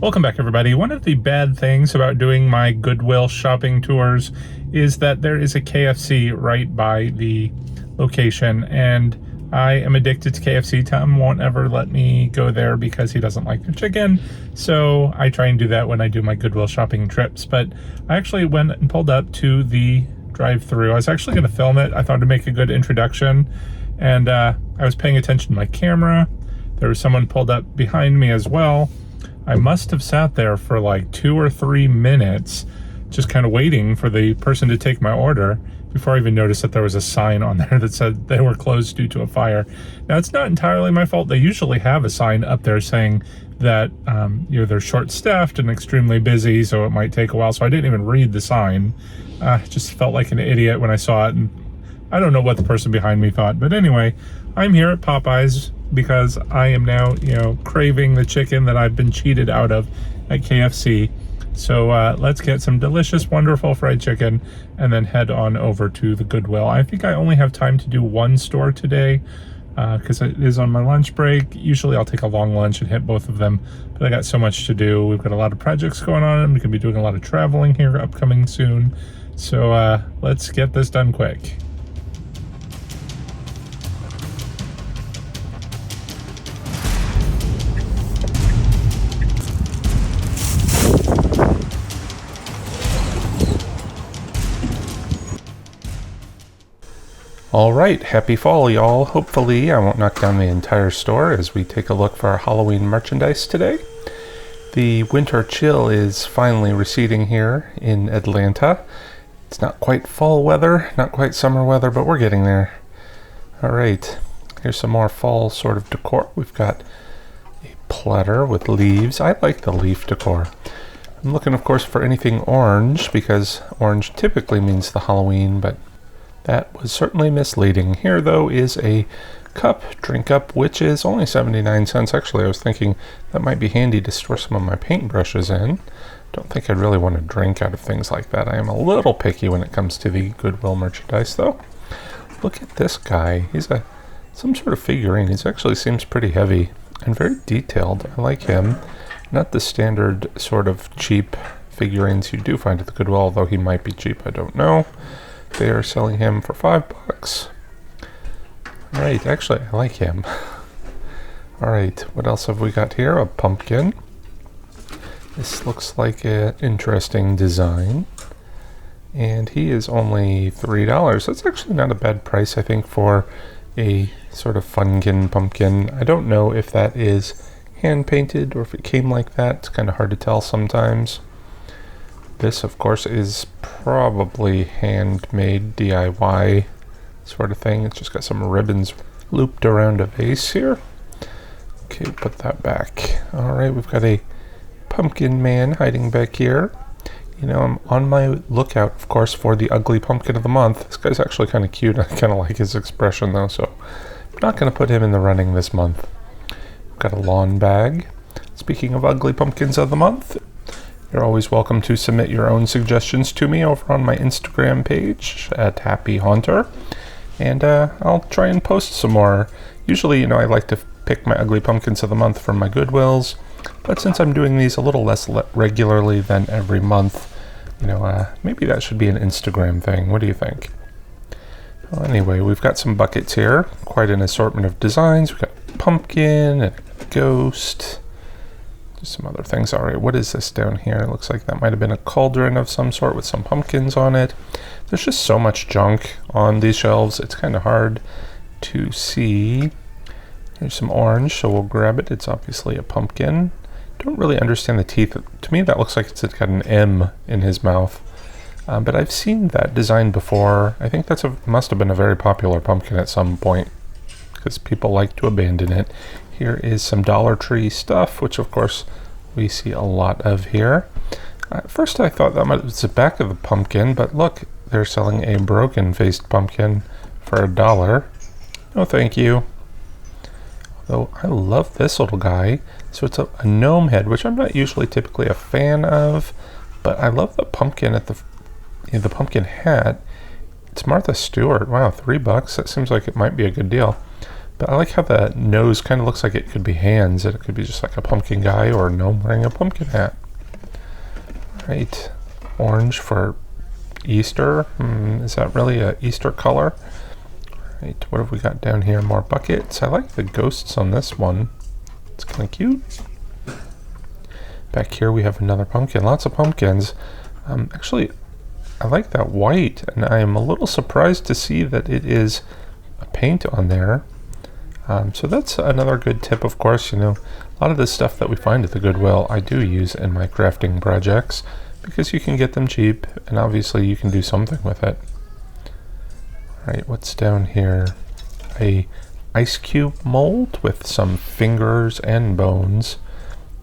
Welcome back, everybody. One of the bad things about doing my Goodwill shopping tours is that there is a KFC right by the location, and I am addicted to KFC. Tom won't ever let me go there because he doesn't like the chicken, so I try and do that when I do my Goodwill shopping trips. But I actually went and pulled up to the drive-thru. I was actually going to film it. I thought it'd make a good introduction, and I was paying attention to my camera. There was someone pulled up behind me as well. I must have sat there for like 2 or 3 minutes just kind of waiting for the person to take my order before I even noticed that there was a sign on there that said they were closed due to a fire. Now, it's not entirely my fault. They usually have a sign up there saying that they're short-staffed and extremely busy, so it might take a while. So I didn't even read the sign. Just felt like an idiot when I saw it, and I don't know what the person behind me thought. But anyway, I'm here at Popeyes because I am now, craving the chicken that I've been cheated out of at KFC. So let's get some delicious, wonderful fried chicken and then head on over to the Goodwill. I think I only have time to do one store today because it is on my lunch break. Usually I'll take a long lunch and hit both of them, but I got so much to do. We've got a lot of projects going on, and we could be doing a lot of traveling here upcoming soon. So let's get this done quick. Alright, happy fall, y'all. Hopefully I won't knock down the entire store as we take a look for our Halloween merchandise today. The winter chill is finally receding here in Atlanta. It's not quite fall weather, not quite summer weather, but we're getting there. Alright, here's some more fall sort of decor. We've got a platter with leaves. I like the leaf decor. I'm looking, of course, for anything orange because orange typically means the Halloween, but that was certainly misleading. Here, though, is a cup, drink up, which is only 79 cents. Actually, I was thinking that might be handy to store some of my paintbrushes in. Don't think I'd really want to drink out of things like that. I am a little picky when it comes to the Goodwill merchandise, though. Look at this guy. He's some sort of figurine. He actually seems pretty heavy and very detailed. I like him. Not the standard sort of cheap figurines you do find at the Goodwill, although he might be cheap, I don't know. They are selling him for $5. Alright, actually, I like him. Alright, what else have we got here? A pumpkin. This looks like an interesting design. And he is only $3. That's actually not a bad price, I think, for a sort of funkin pumpkin. I don't know if that is hand-painted or if it came like that. It's kind of hard to tell sometimes. This, of course, is probably handmade DIY sort of thing. It's just got some ribbons looped around a vase here. Okay, put that back. All right, we've got a pumpkin man hiding back here. I'm on my lookout, of course, for the ugly pumpkin of the month. This guy's actually kind of cute. I kind of like his expression, though, so I'm not going to put him in the running this month. We've got a lawn bag. Speaking of ugly pumpkins of the month, you're always welcome to submit your own suggestions to me over on my Instagram page at Happy Haunter, and I'll try and post some more. Usually, I like to pick my ugly pumpkins of the month from my Goodwills, but since I'm doing these a little less regularly than every month, maybe that should be an Instagram thing. What do you think? Well, anyway, we've got some buckets here, quite an assortment of designs. We've got pumpkin and a ghost. Some other things. All right, what is this down here? It looks like that might have been a cauldron of some sort with some pumpkins on it. There's just so much junk on these shelves. It's kind of hard to see. There's some orange, so we'll grab it. It's obviously a pumpkin. Don't really understand the teeth. To me, that looks like it's got an M in his mouth. But I've seen that design before. I think must have been a very popular pumpkin at some point because people like to abandon it. Here is some Dollar Tree stuff, which of course we see a lot of here. At first I thought that was the back of the pumpkin, but look, they're selling a broken-faced pumpkin for $1. No thank you. Although I love this little guy. So it's a gnome head, which I'm not usually typically a fan of, but I love the pumpkin at the pumpkin hat. It's Martha Stewart. Wow, $3. That seems like it might be a good deal. But I like how that nose kind of looks like it could be hands. It could be just like a pumpkin guy or a gnome wearing a pumpkin hat. Right, orange for Easter. Is that really a Easter color? Right, what have we got down here? More buckets. I like the ghosts on this one. It's kind of cute. Back here we have another pumpkin. Lots of pumpkins. Actually, I like that white, and I am a little surprised to see that it is a paint on there. So that's another good tip, of course. You know, a lot of this stuff that we find at the Goodwill I do use in my crafting projects because you can get them cheap, and obviously you can do something with it. Alright, what's down here? A ice cube mold with some fingers and bones.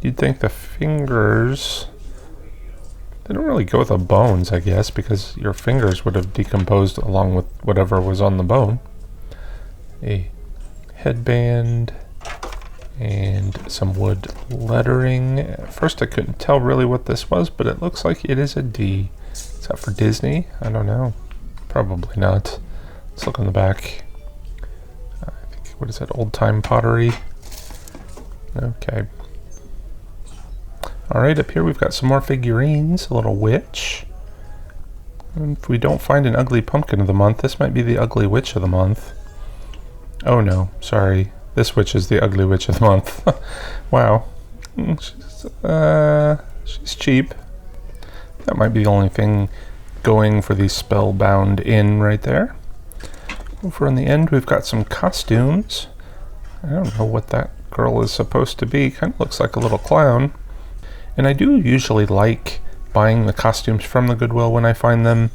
You'd think the fingers... They don't really go with the bones, I guess, because your fingers would have decomposed along with whatever was on the bone. A headband and some wood lettering. At first I couldn't tell really what this was, but it looks like it is a D. Is that for Disney? I don't know. Probably not. Let's look on the back. I think, what is that, old-time pottery? Okay. Alright, up here we've got some more figurines. A little witch. And if we don't find an ugly pumpkin of the month, this might be the ugly witch of the month. Oh no, sorry. This witch is the ugly witch of the month. Wow. She's cheap. That might be the only thing going for the spellbound inn right there. Over on the end we've got some costumes. I don't know what that girl is supposed to be. Kind of looks like a little clown. And I do usually like buying the costumes from the Goodwill when I find them,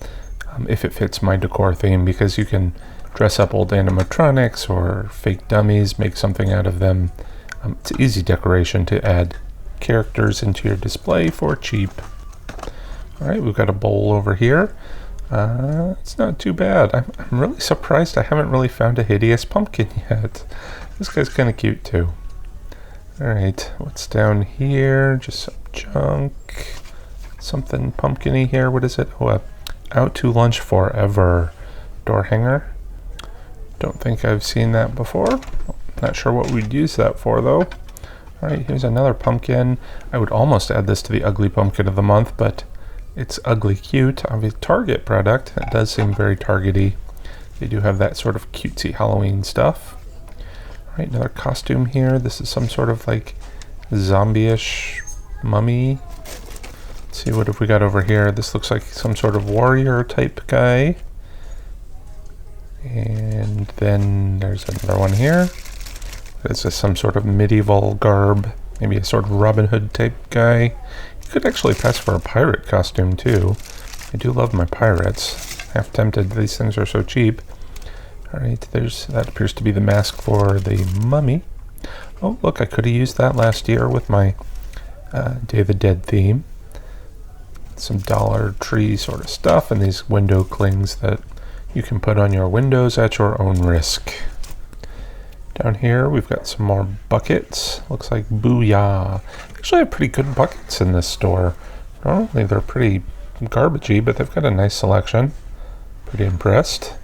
if it fits my decor theme, because you can dress up old animatronics or fake dummies, make something out of them. It's easy decoration to add characters into your display for cheap. Alright, we've got a bowl over here. It's not too bad. I'm really surprised I haven't really found a hideous pumpkin yet. This guy's kind of cute too. Alright, what's down here? Just some junk. Something pumpkin-y here. What is it? Oh, a out to lunch forever door hanger. Don't think I've seen that before. Not sure what we'd use that for though. Alright, here's another pumpkin. I would almost add this to the ugly pumpkin of the month, but it's ugly cute. Obviously, Target product. It does seem very Target-y. They do have that sort of cutesy Halloween stuff. Alright, another costume here. This is some sort of like zombie-ish mummy. Let's see, what have we got over here? This looks like some sort of warrior type guy. And then there's another one here. This is some sort of medieval garb. Maybe a sort of Robin Hood type guy. You could actually pass for a pirate costume too. I do love my pirates. Half tempted, these things are so cheap. Alright, that appears to be the mask for the mummy. Oh, look, I could have used that last year with my Day of the Dead theme. Some Dollar Tree sort of stuff, and these window clings that you can put on your windows at your own risk. Down here, we've got some more buckets. Looks like Booyah. Actually, I have pretty good buckets in this store. Normally, they're pretty garbagey, but they've got a nice selection. Pretty impressed.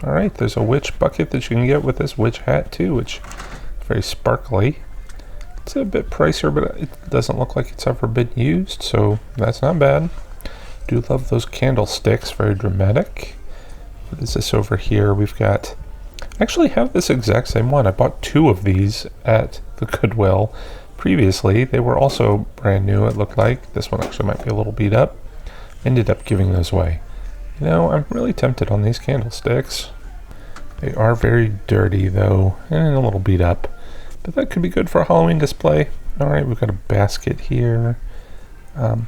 Alright, there's a witch bucket that you can get with this witch hat too, which is very sparkly. It's a bit pricier, but it doesn't look like it's ever been used, so that's not bad. Do love those candlesticks, very dramatic. What is this over here? We've got... I actually have this exact same one. I bought 2 of these at the Goodwill previously. They were also brand new, it looked like. This one actually might be a little beat up. Ended up giving those away. You know, I'm really tempted on these candlesticks. They are very dirty though, and a little beat up. But that could be good for a Halloween display. Alright, we've got a basket here.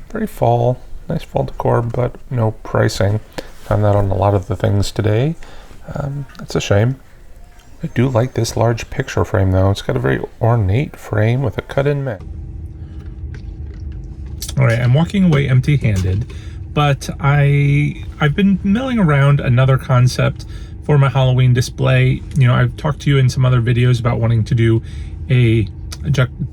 Very fall. Nice fall decor, but no pricing. Found that on a lot of the things today. It's a shame. I do like this large picture frame though. It's got a very ornate frame with a cut-in mat. Alright, I'm walking away empty-handed. But I've been milling around another concept for my Halloween display. You know, I've talked to you in some other videos about wanting to do a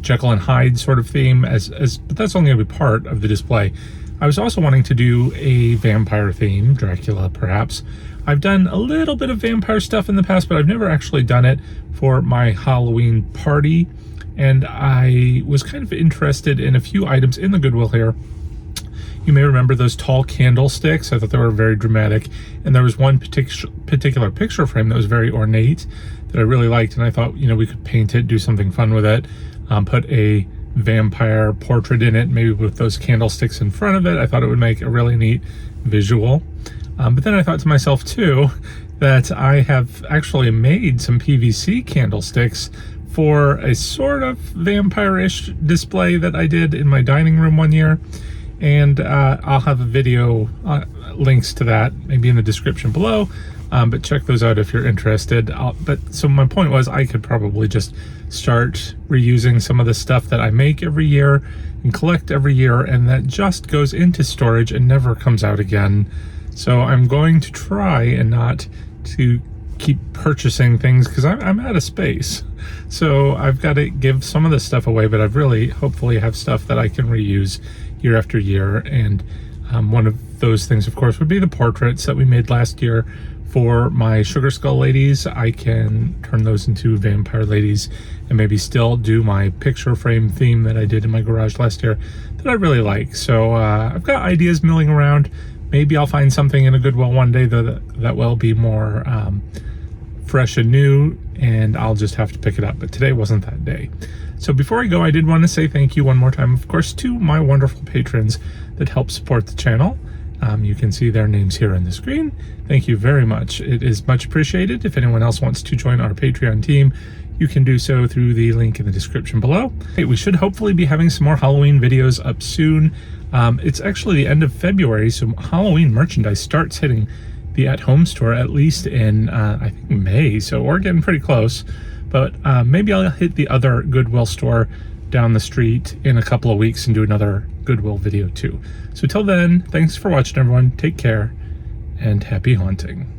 Jekyll and Hyde sort of theme, but that's only going to be part of the display. I was also wanting to do a vampire theme, Dracula perhaps. I've done a little bit of vampire stuff in the past, but I've never actually done it for my Halloween party. And I was kind of interested in a few items in the Goodwill here. You may remember those tall candlesticks. I thought they were very dramatic. And there was one particular picture frame that was very ornate that I really liked. And I thought, you know, we could paint it, do something fun with it, put a vampire portrait in it, maybe with those candlesticks in front of it. I thought it would make a really neat visual. But then I thought to myself too, that I have actually made some PVC candlesticks for a sort of vampire-ish display that I did in my dining room one year. And I'll have a video links to that maybe in the description below, but check those out if you're interested. So my point was, I could probably just start reusing some of the stuff that I make every year and collect every year, and that just goes into storage and never comes out again. So I'm going to try and not to keep purchasing things, because I'm out of space. So I've got to give some of this stuff away, but I've really hopefully have stuff that I can reuse year after year. And one of those things, of course, would be the portraits that we made last year for my Sugar Skull ladies. I can turn those into vampire ladies and maybe still do my picture frame theme that I did in my garage last year that I really like. So I've got ideas milling around. Maybe I'll find something in a Goodwill one day that will be more fresh and new, and I'll just have to pick it up. But today wasn't that day. So before I go, I did want to say thank you one more time, of course, to my wonderful patrons that help support the channel. You can see their names here on the screen. Thank you very much. It is much appreciated. If anyone else wants to join our Patreon team, you can do so through the link in the description below. Hey, we should hopefully be having some more Halloween videos up soon. It's actually the end of February, so Halloween merchandise starts hitting the at-home store at least in, I think, May. So we're getting pretty close. But maybe I'll hit the other Goodwill store down the street in a couple of weeks and do another Goodwill video too. So till then, thanks for watching, everyone. Take care and happy haunting.